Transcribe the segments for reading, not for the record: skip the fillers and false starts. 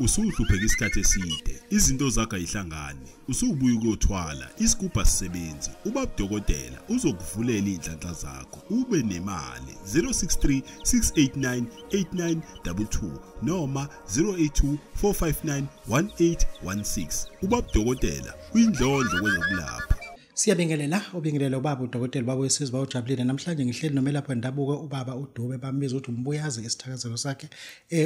Usuhlupheka isikhathi eside, izinto zakho ayihlangane, usubuya ukuyothwala, isigubha sisebenzi, Babu Dokotela uzokuvulela inhlanhla zakho, ube nemali. 063 689 8922 noma 082 459 1816. Babu Dokotela uyindlondlo kwezokulapha. Siyabingelela Babu Dokotela babo wesizwe bawujabulile namhlanje ngihleli nomelapha ndabuko ubaba uDube bambiza ukuthi umbuyazi isithakazelo sakhe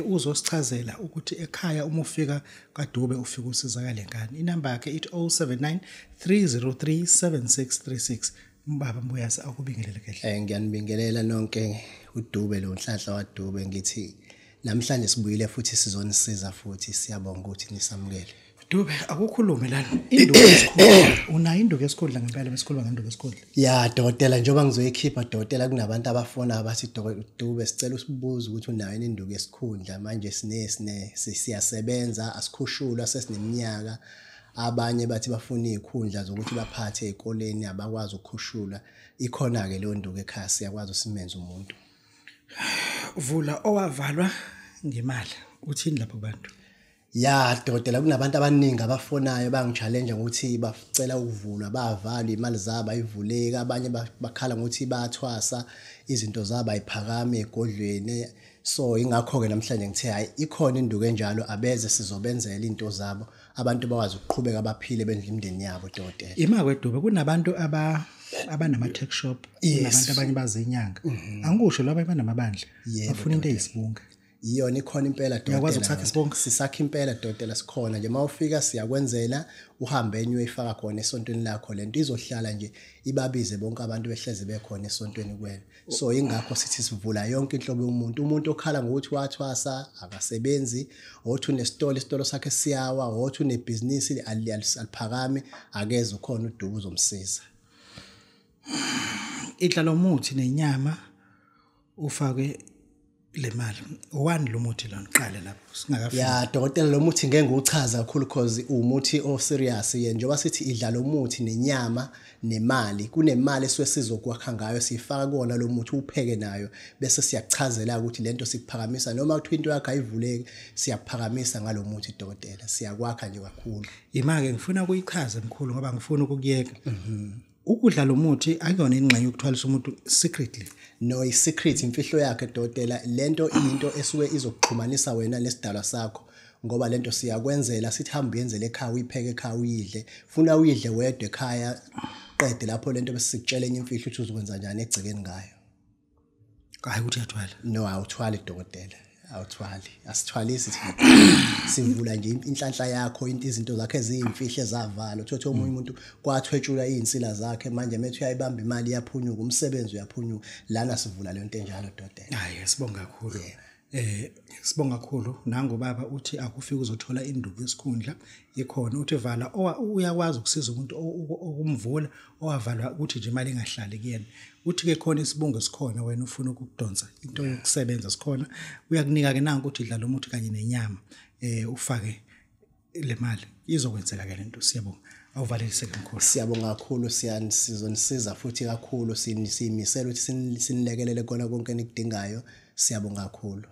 uzosichazela ukuthi ekhaya uma ufika kaDube ufika usizakale ngani. Inamba yakhe ithi 079 303 7636. Mbaba Mbuyazi akubingelele kahle. Ngiyanibingelela nonke uDube lo nhlanhla waDube ngithi namhlanje sibuyile futhi sizonisiza futhi siyabonga ukuthi nisamukele. Dube akukhulume lana induku yesikhundla una induku yesikhundla ngempela besikhuluma ngenduku yesikhundla. Ya Dokotela njoba ngizoyikhipha Dokotela kunabantu abafona abathi Dube sicela usibuze ukuthi unayo induku yesikhundla manje siyasebenza asikhushulwa sesineminyaka abanye bathi bafuna izikhundla zokuthi baphathe ezikoleni abakwazi ukukhushula ikhona ke le nduku ekhaya siyakwazi usimenza umuntu. Vula owavalwa ngemali uthini lapho kubantu? Ya Dokotela kunabantu abaningi abafonayo bangichallenge ukuthi bacela ukuvulwa bavalwa imali zabo ayivuleki abanye bakhala ukuthi bayathwasa izinto zabo ayiphakame egodlweni so ingakho ke namhlanje ngithe hayi ikhona induku enjalo abeze sizobenzela into zabo abantu bakwazi ukuqhubeka baphile bendle imndeni yabo Dokotela. Ima kweDube kunabantu abanama tech shop kunabantu abanye bazinyanga angikusho laba abanamabandla bafuna into eyisibunga. Iyona ikhona impela Dokotela. Uyakwazi ukuthatha isibongo sisakha impela Dokotela sikhona nje mawufika siyakwenzela uhambe enye uyifaka khona esontweni lakho lento izohlala nje ibabize bonke abantu behleze bekhona esontweni kwena. So ingakho sithi sivula yonke inhlobo yomuntu okhala ngokuthi wathwasa akasebenzi othi unesitolo sakhe siyawa othi unebusiness aliphakame akeze ukhona uDube uzomsiza. Idlalo muthi nenyama ufake le mali one lo muthi lona qale lapho singakafiki. Ya Dokotela lo muthi ngeke ngiuchaza kakhulu because umuthi o serious njengoba sithi idlala umuthi nenyama nemali kunemali esizokwakha ngayo sifaka kuona lo muthi upheke nayo bese siyakuchazela ukuthi lento sikuphakamisa noma kuthi into yakhe ayivuleki siyakuphakamisa ngalomuthi Dokotela siyakwakha nje kakhulu. Imake ngifuna ukuyichaza emkhulu ngoba ngifuna ukuyeka. Ukudla lo muthi akuyona ingxenye yokuthwalisa umuntu secretly. No i-secret imfihlo yakhe Dokotela lento into esuke izokuxhumanisa wena nesidalwa sakho ngoba lento siyakwenzela sithi hamba yenzele ekhaya uyipheke ekhaya uyidle funa uyidle wedwa ekhaya qede lapho lento bese sikutshela enye imfihlo ukuthi uzokwenza njani egcekeni ngayo. Hayi ukuthi uyathwala. No awuthwali Dokotela awuthwali asithwalisi thina sivula nje inhlanhla yakho izinto zakhe eziyimfihle ezavala uthothi omunye umuntu kwathwetshula izinsila zakhe manje methu uyayibamba imali yaphunyuka umsebenzi uyaphunyuka lana sivula lento enjalo Dokotela. Hayi sibonga kakhulu. Sibonga kakhulu nango baba uthi akufika uzothola induku yesikhundla ikhona uthi vala uyakwazi ukusiza umuntu okumvula owavalwa ukuthi nje imali engahlali kuyena uthi ke khona isibungo sikhona wena ufuna ukudonsa into yokusebenza sikhona uyakunika ke nanku ukuthi idlala umuthi kanye nenyama ufake le mali izokwenzeka ke lento siyabonga awuvalelise kakhulu. Siyabonga kakhulu sizonisiza futhi kakhulu simisela ukuthi sinilekelele kona konke enikudingayo siyabonga kakhulu.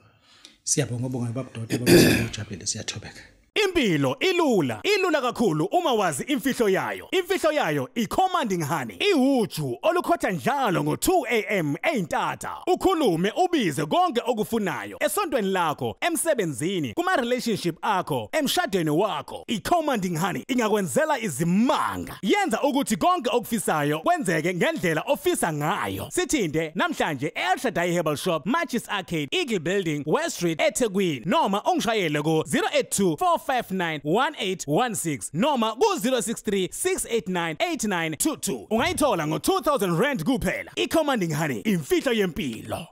Siyabonga Babu Dokotela babujabulile siyathobeka. Impilo ilula kakhulu uma wazi imfihlo yayo. Imfihlo yayo i-commanding honey. Ihuju olukhotha njalo ngo-2 AM eintata. Ukhulume ubize konke okufunayo esontweni lakho, emsebenzini, kuma relationship akho, emshadweni wakho. I-commanding honey ingakwenzela izimanga. Yenza ukuthi konke okufisayo kwenzeke ngendlela ofisa ngayo. Sithinde namhlanje El Shaddai Herbal Shop, Matches Arcade, Eagle Building, West Street, eThekwini. Noma ungishayele ku 082 459 1816 noma ku 063 689 8922. Ungayithola ngo 2000 rand kuphela. I-commanding honey imfihlo yempilo.